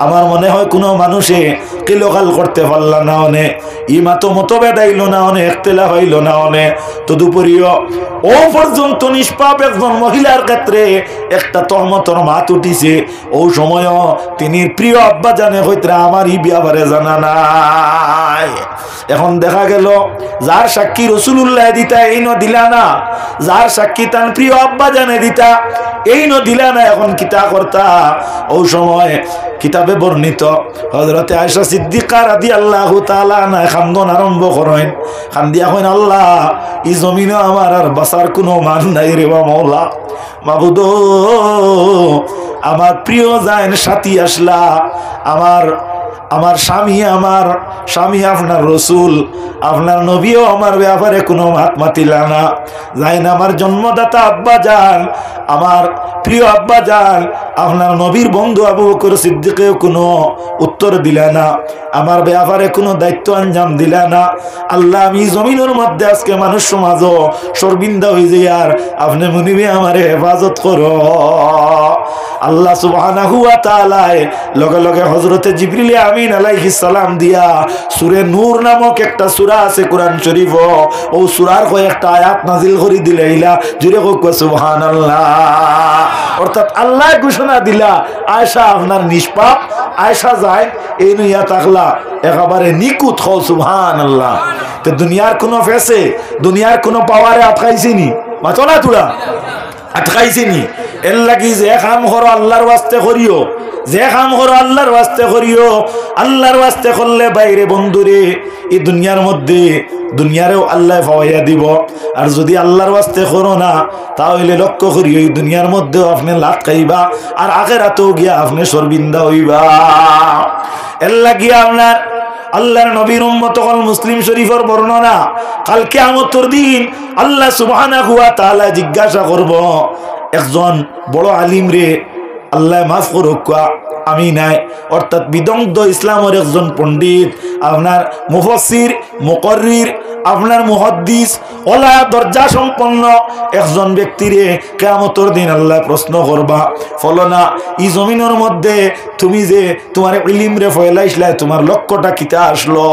আমার মনে হয় কোনো মানুষে কিলোকাল করতে পারলা না অনে, ই মাতো মতভেদ আইল না অনে, একতেলাফ আইল না অনে। তদুপরিও ও পর্যন্ত নিষ্পাপ একজন মহিলার ক্ষেত্রে একটা তহমতর মাত উঠিছে, ও সময়ও তিনি প্রিয় আব্বা জানে হইতে আমার ই ব্যাপারে জানা নাই। এখন দেখা গেল যার সাক্ষী রাসূলুল্লাহ দিতা এই ন দিলা না, যার সাক্ষী তার প্রিয় আব্বা জানে দিতা এই ন দিলা না, এখন কিতা করতা? ও সময় কিতাবে বর্ণিত হযরতে আয়েশা সিদ্দিকা রাদিয়াল্লাহু তাআলা আনহা খান্দন আরম্ভ করেন, খান্দিয়া কইন, আল্লাহ এই জমিনে আমার আর বাঁচার কোনো মান নাই রে বা মাওলা, মাবুদ আমার প্রিয় জান সাথী আসলা, আমার স্বামী আপনার রসুল, আপনার নবীও আমার ব্যাপারে কোনো হাত মাতিলা না, যাই না আমার জন্মদাতা আব্বা যান, আমার প্রিয় আব্বা যান, আপনার নবীর বন্ধু আবু বকর সিদ্দিকেও কোনো উত্তর দিলা না, আমার ব্যাপারে কোনো দায়িত্ব আঞ্জাম দিলা না। আল্লাহ আমি জমিনের মধ্যে আজকে মানুষ সমাজ শর্মিন্দা হয়ে যাই, আর আপনি মুনিবে আমারে হেফাজত করো। আল্লাহ সুবহানাহু ওয়া তাআলা লগে লগে হযরতে জিবরিল আমিন আলাইহিস সালাম দিয়া সূরা নূর নামক একটা সূরা আছে কোরআন শরীফ, ও সূরার কয়েকটা আয়াত নাজিল করে দিলাইলা, জুড়ে হোক সুবহানাল্লাহ। অর্থাৎ আল্লাহ ঘোষণা দিলা আয়েশা আপনার নিষ্পাপ, আয়েশা যায় এই নইয়া তাকলা একেবারে নিকুত হও সুবহানাল্লাহ। তো দুনিয়ার কোনো ফেসে, দুনিয়ার কোনো পাওয়ারে আটকাইছিনি মাতো না তুলা, আটকাইছিনি। এর লাগি যে কাম করো আল্লাহর ওয়াস্তে করিও, যে কাম করো আল্লাহর ওয়াস্তে করিও, আল্লাহর ওয়াস্তে করলে বাইরে বন্ধুরে এই দুনিয়ার মধ্যে দুনিয়ারেও আল্লাহ পাওয়াইয়া দিব, আর যদি আল্লাহর ওয়াস্তে করো না তাহলে লক্ষ্য করিও এই দুনিয়ার মধ্যেও আপনি লাভ খাইবা, আর আখিরাতেও গিয়া আপনি শর্মিন্দা হইবা। এর লাগি আপনার আল্লাহর নবীর উম্মত হল মুসলিম শরীফের বর্ণনা, কাল কিয়ামতের দিন আল্লাহ সুবহানাহু ওয়া তাআলা জিজ্ঞাসা করব একজন বড় আলিম রে আল্লাহ মাফ করুক, আমি নাই, অর্থাৎ বিদগ্ধ ইসলামের একজন পণ্ডিত, আপনার মুফাসসির, মুকররির, আপনার মুহাদ্দিস, ওলা দরজা সম্পন্ন একজন ব্যক্তিরে কিয়ামতের দিন আল্লাহ প্রশ্ন করবা, ফলনা এই জমিনের মধ্যে তুমি যে তোমার ইলম রে ফয়লাইছলা, তোমার লক্ষ্যটা কিতা আসলো?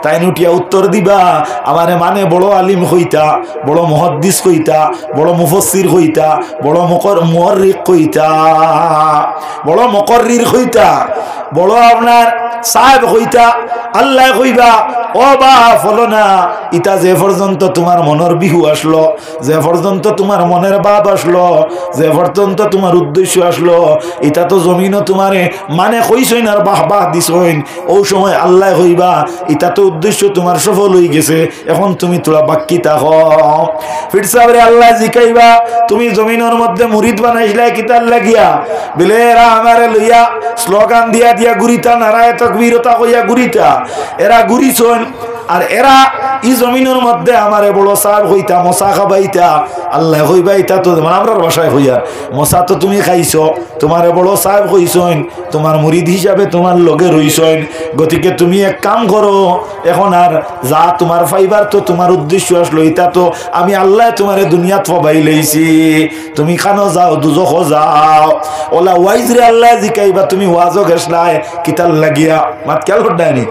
তাই নুটিয়া উত্তর দিবা, আমারে মানে বড় আলিম হইতা, বড় মুহাদ্দিস হইতা, বড় মুফাসসির হইতা, বড় মুআররিখ হইতা, বড় মুকররির হইতা, বড় আপনার সাহেব হইতা। আল্লাহ কইবা, ও বা ফলনা, ইটা যে পর্যন্ত তোমার মনের বিহু আসলো, যে পর্যন্ত তোমার মনের ভাব আসলো, যে পর্যন্ত তোমার উদ্দেশ্য আসলো, এটা তো জমিনও তোমারে মানে কইছইন আর বাহ বাহ দিছইন, ও সময় আল্লাহ কইবা এটা তো উদ্দেশ্য তোমার সফল হয়ে গেছে, এখন তুমি তোরা বাক্কি থাকো। ফির সাবরে আল্লাহ জিকাইবা, তুমি জমিনের মধ্যে মুরিদ বানাইছিলা কিতার লাগিয়া, বলে এরা আমারে লইয়া স্লোগান দিয়া দিয়া গুরিতা, নারায়ে তাকবীরতা কইয়া গুরিতা, এরা গুরিছন, আর এরা এই জমিনের মধ্যে আমারে বড় সাহেব হইতা, মশা খাবাইতা। আল্লাহ হইবা এটা তো আমরা বাসায় হইয়া মশা তো তুমি খাইছো, তোমারে বড় সাহেব হইছইন, তোমার মুরিদ হিসাবে তোমার লগে রইছইন, গতিকে তুমি এক কাম করো, এখন আর যা তোমার ফাইবার তো তোমার উদ্দেশ্য আসলো, এটা তো আমি আল্লাহ তোমারে দুনিয়াত ফবাই লইছি, তুমি খানো যাও, দুজখ যাও। ওলা ওয়াইজ রে আল্লাহ জিকাইবা, তুমি ওয়াজও গেছলাই কিতাল লাগিয়া, মাত খেয়াল করডায়নি,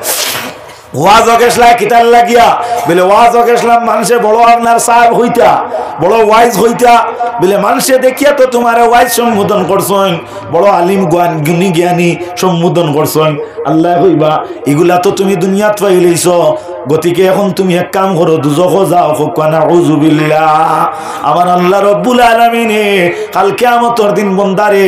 ওয়াজ গেছলা কিতাল লাগিয়া, বলে ওয়াজ গেছলাম মানুষে বড় আপনার সাহেব হইতা, বড় ওয়াইজ হইতা, বলে মানুষে দেখিয়া তো তোমার ওয়াইজ সম্বোধন করছেন, বড় আলিম গুণী জ্ঞানী সম্বোধন করছেন। আল্লাহ কইবা, এগুলা তো তুমি দুনিয়াত পাই লইছ, গতিকে এখন তুমি এক কাম করো, দুজখ যাও, নাউযুবিল্লাহ। আমার আল্লাহ রব্বুল আলামিনে কাল কিয়ামতের দিন বন্দারে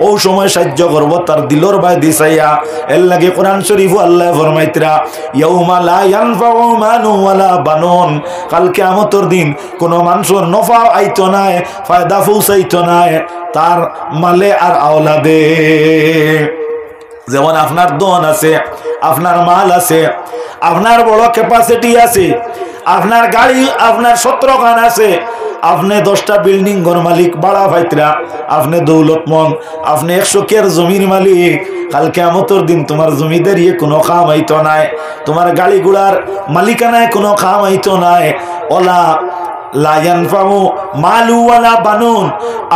ও সময় সাহায্য করব তার দিলর বাই দিছাইয়া। এর লাগে কোরআন শরীফ আল্লাহ ফরমাইতরা, ইয়াউমা লা ইয়ানফাউ মালুন ওয়ালা বানুন, কাল কিয়ামতের দিন কোন মানুষের নফা আইতো নাই, ফায়দা পৌঁছাইতো নাই তার মালে আর আওলাদে। যেমন আপনার ধন আছে, আপনার মাল আছে, আপনার বড় ক্যাপাসিটি আছে, আপনার গাড়ি আপনার 17 খান আছে, আপনি 10টা বিল্ডিং ঘর মালিক বাড়া ভাইতরা, আপনি দৌলতমন, আপনি 100 কের জমির মালিক, কাল কিয়ামতের দিন তোমার জমিদারি কোনো কাম আইতো নাই, তোমার গাড়ি ঘোড়ার মালিকানায় কোনো কাম আইতো নাই। ওলা লা ইয়ানফাউ মালু ওয়ালা বানুন,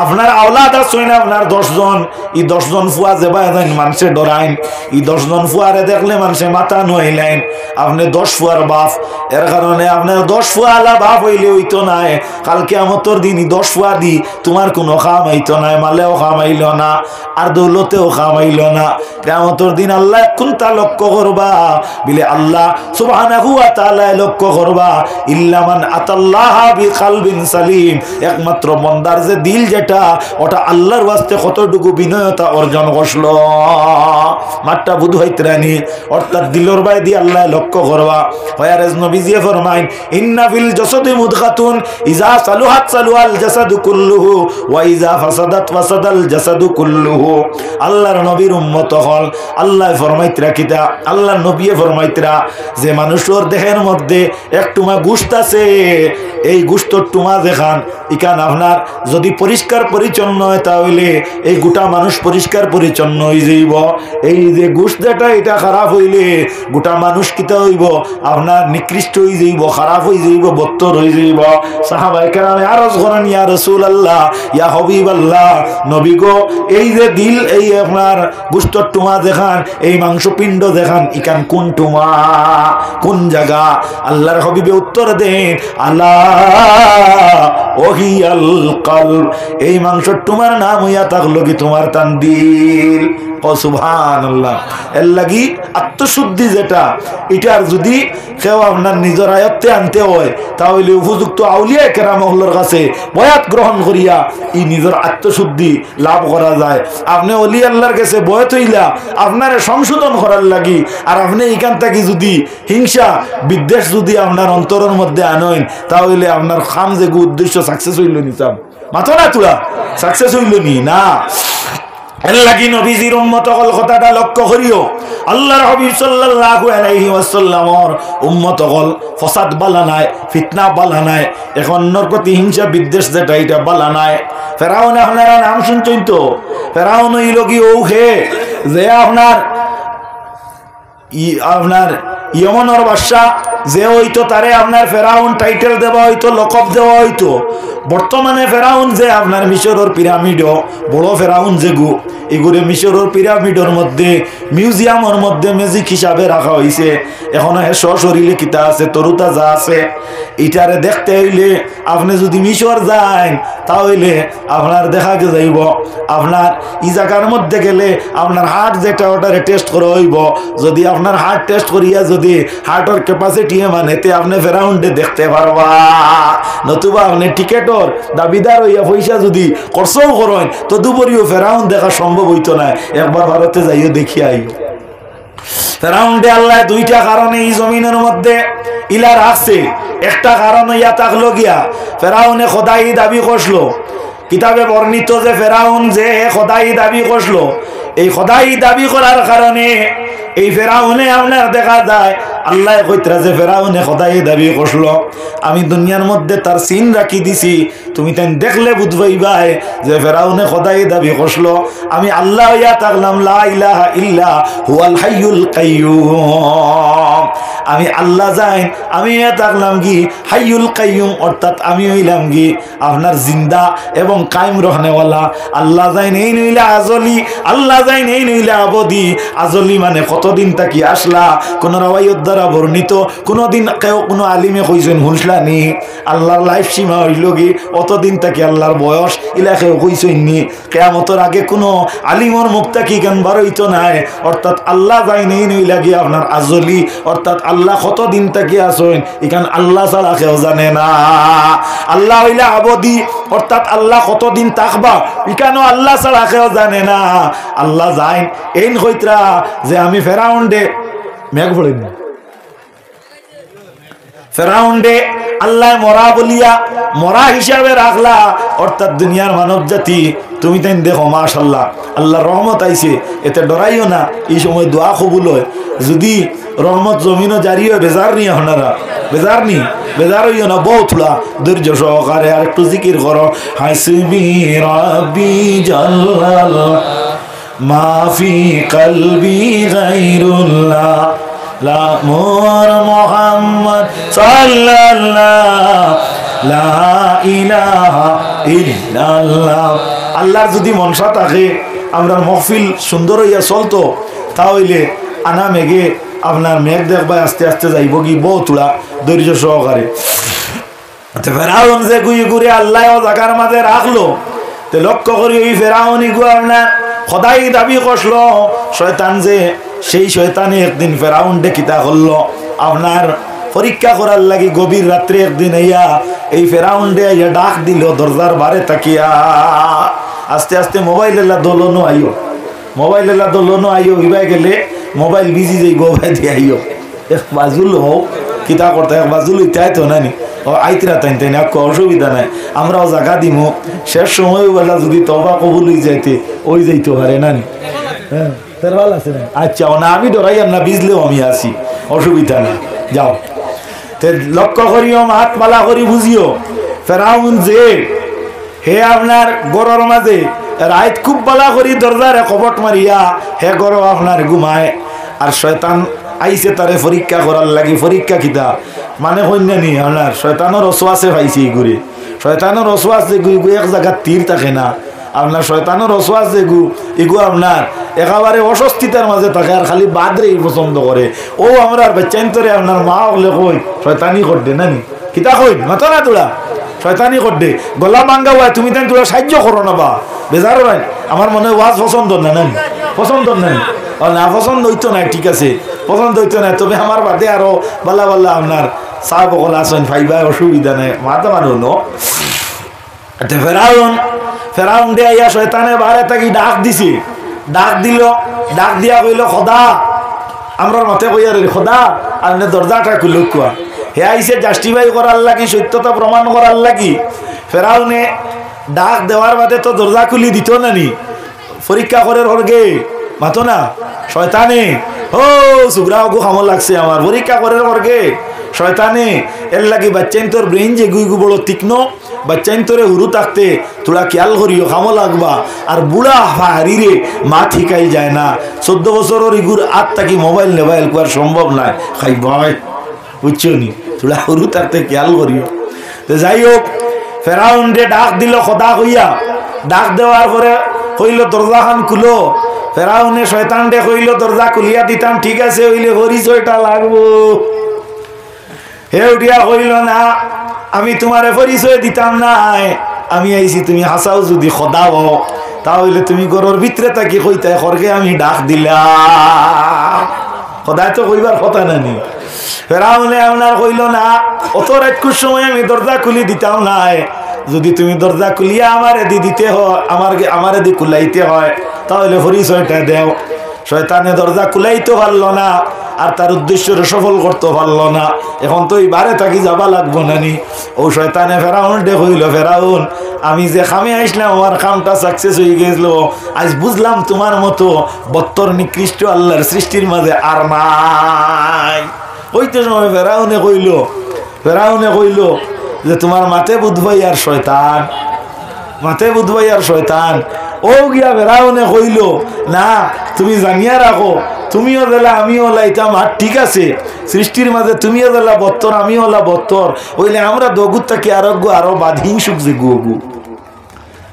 আপনার আওলাদ আছে না আপনার 10 জন, এই 10 জন ফুয়া যেবা যান মানুষে ডরাইন, এই 10 জন ফুয়ারে দেখলে মানুষে মাথা নইলাইন, আপনি 10 ফুয়ার বাপ, এর কারণে আপনার 10 ফুয়া আলা বাপ হইলে হইতো নাই। কাল কিয়ামতের দিন 10 ফুয়া দি তোমার কোনো কাম আইতো নাই, মালেও কাম আইল না আর দৌলতেও কাম আইল না। কিয়ামতের দিন আল্লাহ কোনটা লক্ষ্য করবা বলে আল্লাহ সুবহানাহু ওয়া তাআলা লক্ষ্য করবা, ইল্লা মান আতাল্লাহ বিকালবিন সালিম, একমাত্র বন্দার যে দিল যেটা ওটা আল্লাহর ওয়াস্তে কতটুকু বিনয়তা অর্জন করলো মাত্রা বুধ হইতরানি, অর্থাৎ দিলর বাই দিয়ে আল্লাহ লক্ষ্য করবা। হয়ারেজ নবীজি ফরমাইন, ইন্না ফিল জাসাদি মুদগাতুন ইজা সালুহাত সালুহাল জাসাদু কুল্লুহু ওয়া ইজা ফাসাদাত ফাসাদাল জাসাদু কুল্লুহু। আল্লাহর নবীর উম্মত হল আল্লাহ ফরমাইতরা কিতা, আল্লাহর নবী ফরমাইতরা যে মানুষের দেহের মধ্যে একটুমা গোশত আছে, এই গোশতর টুমা দেখান ইকান আপনার যদি পরিষ্কার পরিচ্ছন্ন হয় তাহলে এই গোটা মানুষ পরিষ্কার পরিচ্ছন্ন হয়ে যাইব। এই যে গোশত যেটা এটা খারাপ হইলে গোটা মানুষ কিতা হইব, আপনার নিকৃষ্ট হয়ে যাইব, খারাপ হয়ে যাইব, বত্তর হয়ে যাইব। সাহাবায়ে কেরামে আরজ করেন, ইয়া রাসূলুল্লাহ, ইয়া হাবিবাল্লাহ, নবী গো এই যে দিল, এই আপনার গোশতর টুমা দেখান, এই মাংসপিণ্ড দেখান, ইকান কোন টুমা, কোন জায়গা? আল্লাহর হাবিবে উত্তর দেন, আল্লাহ ওহিয়াল কলব, এই মাংসর তোমার নাম হইয়া থাকলো কি তোমার তান দিল। ও সুবহানাল্লাহ। এর লাগি আত্মশুদ্ধি যেটা, এটার যদি কেউ আপনার নিজের আয়ত্তে আনতে হয় তাহলে উপযুক্ত আউলিয়া কেরামহলের কাছে বয়াত গ্রহণ করিয়া এই নিজের আত্মশুদ্ধি লাভ করা যায়। আপনি অলি আল্লাহর কাছে বয়াত হইলা আপনার সংশোধন করার লাগি, আর আপনি এখান থেকে যদি হিংসা বিদ্বেষ যদি আপনার অন্তরের মধ্যে আনেন তাহলে আপনার খাম যে উদ্দেশ্য সাকসেস হইল নি, চাম মাথা না তুলা সাকসেস হইল নি না। এর লাগি নবীজির উম্মত হল কথাটা লক্ষ্য করিও। আল্লাহর হাবিব সাল্লাল্লাহু আলাইহি ওয়াসাল্লামর উম্মত হল ফসাদ বালা নাই, ফিতনা বালা নাই, এখন অন্যর প্রতি হিংসা বিদ্বেষ যেটা এটা বালা নাই। ফেরাউন আপনারা নাম শুনছেন তো, ফেরাউন হইল কি ও হে যে আপনার ইয়মনের বাদশা যে হইতো তারে আপনার ফেরাউন টাইটেল দেওয়া হইতো, লকব দেওয়া হইতো। বর্তমানে ফেরাউন যে আপনার মিশরের পিরামিডও বড় ফেরাউন যেগু, এগুলো মিশরের পিরামিডের মধ্যে মিউজিয়ামের মধ্যে ম্যাজিক হিসাবে রাখা হয়েছে। এখনো সশরীরে কিতা আছে, তরুতা যা আছে, এটারে দেখতে হইলে আপনি যদি মিশর যান তাহলে আপনার দেখা যাইব আপনার ই জায়গার মধ্যে গেলে আপনার হার্ট যেটা ওটারে টেস্ট করা হইব। যদি আপনার হার্ট টেস্ট করিয়া যদি হার্টের ক্যাপাসিটি মানেতে আপনি ফেরাউন্ডে দেখতে পারবা, নতুবা আপনি টিকেটর দাবিদার হইয়া পয়সা যদি খরচও করেন তদুপরিও ফেরাউন দেখা সম্ভব হইতো না। একবার ভারতে যাইও দেখিয়া আইও। ফেরাউন্ডে আল্লাহ দুইটা কারণে এই জমিনের মধ্যে ইলা রাখছে। একটা কারণ ইয়া থাকলো গিয়া ফেরাউনে খোদাই দাবি করলো। কিতাবে বর্ণিত যে ফেরাউন যে খোদাই দাবি করলো, এই খোদাই দাবি করার কারণে এই ফেরাউনে আপনার দেখা যায় আল্লাহ কইতরা যে ফেরাউনে খোদাই দাবি করলো, আমি দুনিয়ার মধ্যে তার সিন রাখি দিছি, তুমি তাই দেখলে বুঝবাইবা যে ফেরাউনে খোদাই দাবি করলো। আমি আল্লাহ ইয়া থাকলাম লা ইলাহা ইল্লা হুয়াল হাইয়ুল কাইয়্যুম, আমি আল্লাহ যাই, আমি ইয়া থাকলাম কি হাইয়ুল কাইয়্যুম, অর্থাৎ আমি হইলাম কি আপনার জিন্দা এবং কায়েম রহনেওয়ালা। আল্লাহ যাই নেই নইলা আজলি, আল্লাহ যাই নেই নইলা আবদি। আজলি মানে কতদিন তাকি আসলা, কোন রাওয়ায়াত দ্বারা বর্ণিত, কোনদিন কেউ কোনো আলিমে কইছেন হুঁসলা নি আল্লাহর লাইফ সীমা হইল কি অতদিন তাকি আল্লাহর বয়স ইলা কেউ কইছেন নি। কিয়ামতের আগে কোনো আলিমর মুখ তাকি কেন বার হইতো নাই, অর্থাৎ আল্লাহ যাই নেই নইলা গিয়ে আপনার আজলি অর্থাৎ আল্লাহ কতদিন থেকে আসেন এখান আল্লাহ ছাড়া কেউ জানে না। আল্লাহ হইলে আবদি, অর্থাৎ আল্লাহ কতদিন থাকবা এখানেও আল্লাহ ছাড়া কেউ জানে না। আল্লাহ যাইন এই হইতরা যে আমি ফেরাউন্ডে মেঘ পড়ে ফেরাউন্ডে আল্লাহ মরা বলিয়া মরা হিসাবে রাখলা, অর্থাৎ দুনিয়ার মানব জাতি তুমি তাই দেখো মাশাআল্লাহ আল্লাহর রহমত আইছে, এতে ডরাইও না। এই সময় দোয়া কবুল হয়, যদি রহমত জমিনও জারি হয় বেজার নিয়ে আপনারা বেজার হইও না, বহু থোড়া ধৈর্য সহকারে আর একটু জিকির করো। হাসবি রাব্বি জাল্লাল মাফি কলবি গায়রুল্লাহ লা মোর মুহাম্মদ সাল্লাল্লাহ লা ইলাহা ইল্লাল্লাহ। আল্লাহর যদি মনসা থাকে আপনার মহফিল সুন্দর হইয়া চলতো, তাহলে আনা মেঘে আপনার মেঘ দেখবা আস্তে আস্তে যাইব কি বহুতলা ধৈর্য সহকারে। ফেরাউন যে গুই ঘুরে আল্লাহ জায়গার মাঝে রাখলো, তে লক্ষ্য করি ওই ফেরাউনি গু আপনার সদাই দাবি করলো শয়তান, যে সেই শয়তানে একদিন ফেরাউন ডেকিতা করলো আপনার পরীক্ষা করার লাগি গভীর রাত্রে একদিন এই ফেরাউন ডে ডাক দিল দরজার বারে তাকিয়া। আস্তে আস্তে মোবাইল এলা দোলনো আইও ইবাই গেলে মোবাইল বিজি যাই গোবাই দিয়ে আইও এক বাজুল হোক কিতা করতে এক বাজুল ইত্যাই তো নানি ও আইতরা তাই তাই না, অসুবিধা নাই, আমরাও জায়গা দিব। শেষ সময় বেলা যদি তবা কবুল হয়ে যাইতে ওই যাইতে পারে নানি। হ্যাঁ ভালো আছে না? আচ্ছা না আমি ডরাই না, বিজলেও আমি আসি, অসুবিধা নেই, যাও। লক্ষ্য করিও হাত পালা করি বুঝিও ফেরাউন যে হে আপনার গরর মাঝে রাত খুব বালা করি দরজারে কপট মারিয়া হে গর আপনার ঘুমায়, আর শয়তান আইসে তারে পরীক্ষা করার লাগি। পরীক্ষা কিতা মানে কন্যানি আপনার শয়তানের অসোয়াশে পাইছে ঘুরে, শয়তানের অসোয়াশ যে গুই এক জায়গার তীর থাকে না আপনার, শয়তানের অসোয়াশ যে এগু আপনার একেবারে অস্বস্তিতার মাঝে থাকে আর খালি বাদরে পছন্দ করে। ও আমরা বাচ্চান্তরে আপনার মা হলে কই শয়তানি করবে নানি কিতা কই মাতো না তোরা শয়তানি করবে গলা ভাঙ্গা হয়, তুমি তাই তোরা সাহায্য করো না বা বেজার হয়। আমার মনে হয় ওয়াজ পছন্দ না নানি, পছন্দ নাই না, পছন্দ হইতো না, ঠিক আছে পছন্দ হইতো না, তবে আমার বাদে আরো বাল্লা বাল্লা আপনার চা বকলা আসেন ফাইবা, অসুবিধা নেই, মাথা মানুষ ন। ফেরাউন দে আইয়া শয়তানে বারে থাকি ডাক দিছি, ডাক দিয়া কইল খোদা, আমরা মাথে কইয়া রে খোদা আপনি দরজাটা খুলে কুয়া। হে আইসে জাস্টিফাই করার লাগি, সত্যতা প্রমাণ করার লাগি। ফেরাউনে ডাক দেওয়ার বাদে তো দরজা খুলি দিত না নি, পরীক্ষা করে হরগে মাতো না শয়তানে ও সুগ্রাও গু খামল লাগছে আমার, পরীক্ষা করে হরগে শয়তানে এর লাগি বাচ্চাইন তোর ব্রেইন যে গুই গু বড় তীক্ষ্ণ, বাচ্চাইন তোরে হুরু থাকতে তোরা খেয়াল করিও খামো লাগবা। আর বুড়া হারিরে মা ঠিকাই যায় না, 14 বছরের ইগুর আত থাকি মোবাইল নেবাইল করার সম্ভব নয়, খাই ভয় বুঝছো নি, তোরা হুরু থাকতে খেয়াল করিও। তো যাই হোক ফেরাউন রে ডাক দিল খোদা কইয়া, ডাক দেওয়ার পরে কইল দরজা খান খুলো। ফেরাউনে শয়তান রে কইল দরজা খুলিয়া দিতাম, ঠিক আছে হইলে পরিচয়টা লাগবো। হে উঠিয়া কইল না আমি তোমারে পরিচয় দিতাম নাই, আমি আইছি তুমি হাসাও যদি খোদা হও তাহলে তুমি ঘরের ভিতরে থাকি কইতে খরকে আমি ডাক দিলাম, খোদায় তো কইবার কথা নানি। ফেরাউনে আপনার কইল না অত রাতকুর সময় আমি দরজা খুলি দিতাম নাই, যদি তুমি দরজা খুলিয়া আমারে দি দিতে হয় আমারে দি কুলাইতে হয় তাহলে পরিচয়টা দেও। শয়তানে দরজা কুলাইতে পারলো না আর তার উদ্দেশ্য সফল করতে পারলো না, এখন তো এই বারে থাকি যাবা লাগবো নানি। ও শয়তানে ফেরাউন ডে হইল ফেরাউন আমি যে খামে আসলাম আমার কামটা সাকসেস হয়ে গেছিল, আজ বুঝলাম তোমার মতো বত্তর নিকৃষ্ট আল্লাহর সৃষ্টির মাঝে আর নাই। ওইতে সময় ফেরাউনে কইল যে তোমার মাথে বুধবাই আর শয়তান, মাথে বুধবাই আর শয়তান। ও গিয়া ফেরাউনে কইল না তুমি জানিয়া রাখো তুমিও দিলা আমিও লাইতাম, আর ঠিক আছে সৃষ্টির মাঝে তুমিও দিলা বত্তর আমিও হলা বত্তর, ওইলে আমরা দগুর থাকি আরো বাদ হিংসুক যে গু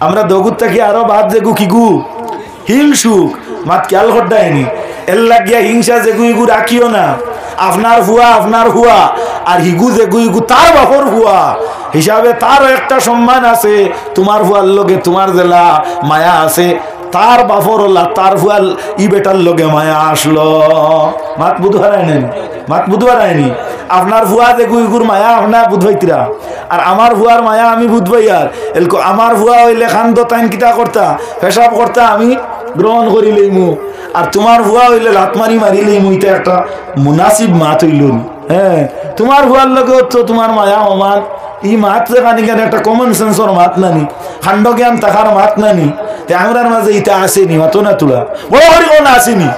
আমরা দগুর থাকি আরো বাদ যে গু কি গু হিংসুক মাত খেয়াল করডায়নি এর লাগিয়া হিংসা যে গুইগু রাখিও না। আপনার হুয়া আর হিগু যে গুইগু তার বাপর হুয়া হিসাবে তারও একটা সম্মান আছে, তোমার হুয়ার লগে তোমার জেলা মায়া আছে, তার বাফরল্লা তার ফুয়াল ই বেটার লগে মায়া আসলো। মাত বুধবার আইনি, মাত বুধবার আইনি। আপনার ভুয়া যে গুইগুর মায়া আপনার বুধবাইতিরা, আর আমার ভুয়ার মায়া আমি বুধবাই। আর এলকো আমার ভুয়া হইলে খান্দ তাইন কিতা করতা, পেশাব করতা, আমি গ্রহণ করিলেই মু। আর তোমার ভুয়া হইলে লাত মারি মারিলেই মু। এটা একটা মুনাসিব মাত হইল। হ্যাঁ, তোমার ভুয়ার লগে তো তোমার মায়া আমার ই মাত যেখানে কেন একটা কমন সেন্সর মাত নানি, খান্ড জ্ঞান তাহার মাত নানি। আমরার মাঝে ইটা আসেনি, মাতো না তোলা বড় করি কোন আসেনি,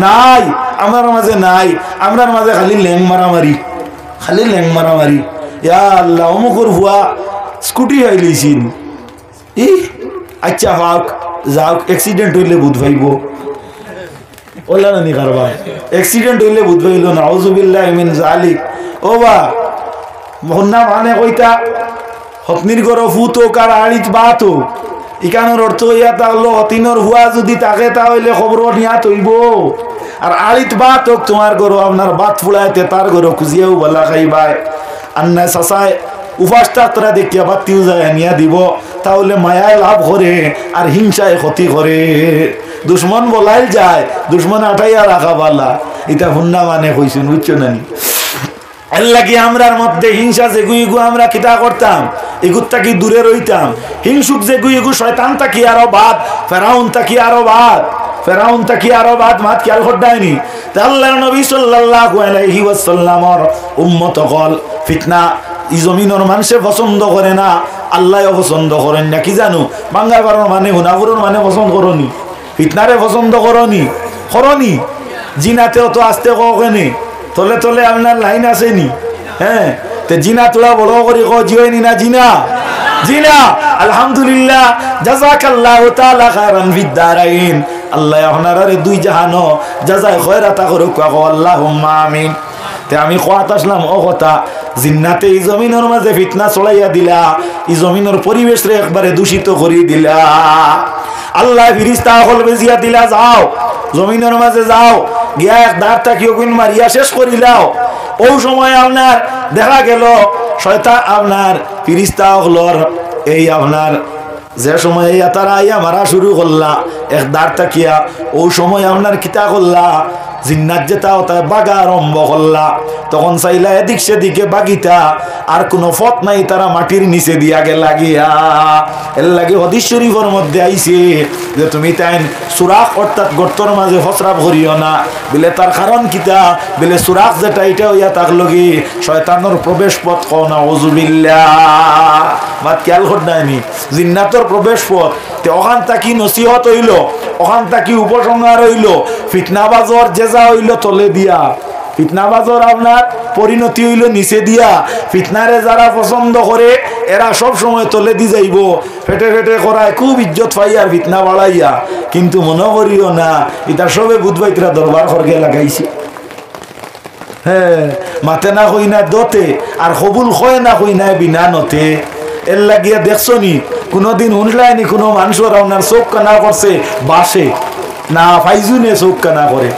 নাই আমার মাঝে নাই। আমরার মাঝে খালি ল্যাং মারামারি, খালি ল্যাং মারামারি। ইয়া আল্লাহ, অমুকর ভুয়া স্কুটি হাইলিছিন, ই আচ্ছা হাক যাওক, অ্যাক্সিডেন্ট হইলে বুধ ভাইব ওলা নানি কারবা, অ্যাক্সিডেন্ট হইলে বুধ ভাইল না। আউযুবিল্লাহ মিন যালিক। ও বা মহন্না মানে কইতা হতনির গর ফুতো কার আড়িত বাতো ইকানোর অর্থ ইয়া তাহলে অতিনর হুয়া যদি তাকে তাহলে খবর নিয়া তৈব। আর আড়িত বাত হোক তোমার গরো আপনার বাত ফুলাইতে তার গরো খুঁজিয়াও বলা খাইবাই। আন্না চাচায় উপাসটা তোরা দেখিয়া বাতিও যায় নিয়া দিব, তাহলে মায়ায় লাভ করে আর হিংসায় ক্ষতি করে। দুশ্মন বলাই যায়, দুশ্মন আটাইয়া রাখা বালা। এটা হুন্না মানে কইছেন, বুঝছো নানি? এল্লাকি আমরার মধ্যে হিংসা যেগু ইগু আমরা কিতা করতাম, এগুর তাকি দূরে রইতাম। হিংসুক যেগু ইগু শয়তান তাকি আরো বাদ, ফেরাউন তাকি আরো বাদ, ফেরাউন তাকি আরো বাদ। মাত খেয়াল করদায়নি আল্লাহর নবী সাল্লাল্লাহু আলাইহি ওয়াসাল্লামর উম্মত হল ফিতনা ই জমিনের মানুষে পছন্দ করে না, আল্লাহও পছন্দ করেন না। কি জানো বাঙ্গার বারোর মানে হুনাফুরের মানে পছন্দ করনি, ফিতনারে পছন্দ করনি, করনি। জিনাতেও তো আসতে কখনি তলে তলে আপনার লাইন আসেনি। হ্যাঁ, তে জিনা তোলা বড় করে জিওনি না জিনা, জিনা। আলহামদুলিল্লাহ, জাযাকাল্লাহু তাআলা খায়রান ফিদ দারাইন। আল্লাহ আপনারে দুই জাহানো জাযায়ে খয়রাত করুক, আল্লাহুম্মা আমিন। তে আমি কোয়াত আসলাম ও কথা, জিন্নাতে এই জমিনের মাঝে ফিতনা ছড়াইয়া দিলা, এই জমিনের পরিবেশ রে একবারে দূষিত করে দিলা। আল্লাহ ফিরিস্তা হল বেজিয়া দিলা, যাও জমিনের মাঝে যাও, গিয়া এক দাঁড় তাকিও গুণ মারিয়া শেষ করিলাও। ওই সময় আপনার দেখা গেল শয়তান আপনার ফিরিস্তা হলর এই আপনার যে সময় তারা আইয়া মারা শুরু করলা এক দাঁড় তাকিয়া, ওই সময় আপনার কিতা করলা, জিন্নাত যেটা তাই বাগা আরম্ভ করলা। তখন চাইলা এদিক সেদিকে বাগিতা, আর কোনো ফত নাই, তারা মাটির নিচে দিয়া গেলা গিয়া। এর লাগে হাদিস শরীফের মধ্যে আইছে যে তুমি তাই সুরাখ অর্থাৎ গর্তর মাঝে হসরাব করিও না, বলে তার কারণ কিতা, বলে সুরাখ যেটা এটা হইয়া তাক লগি শয়তানোর প্রবেশ পথ কও না। আউযুবিল্লাহ, মাত খেয়াল করদায়নি জিন্নাতর প্রবেশ পথ। তে ওখান তাকি নসিহত হইল, ওখান তাকি উপসংহার হইল, ফিতনাবাজর জেজা হইল তলে দিয়া, ফিতনাবাজর আপনার পরিণতি হইল নিচে দিয়া। ফিতনারে যারা পছন্দ করে এরা সব সময় তলে দি যাইব, ফেটে ফেটে করায় খুব ইজ্জত পাইয়া ফিতনা বাড়াইয়া। কিন্তু মনে করিও না এটা সবে বুধবাইতরা দরবার খড়গে লাগাইছে। হ্যাঁ, মাতে না কই না দতে, আর কবুল হয় না কই না বিনা নতে। এর লাগিয়া দেখছো নি কোনোদিন শুনলাইনি কোনো মানুষের আপনার চোখ কানা করছে বাসে না, ফাইজুনে চোখ কানা করে,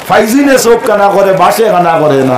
ফাইজুনে চোখ কানা করে, বাসে কানা করে না।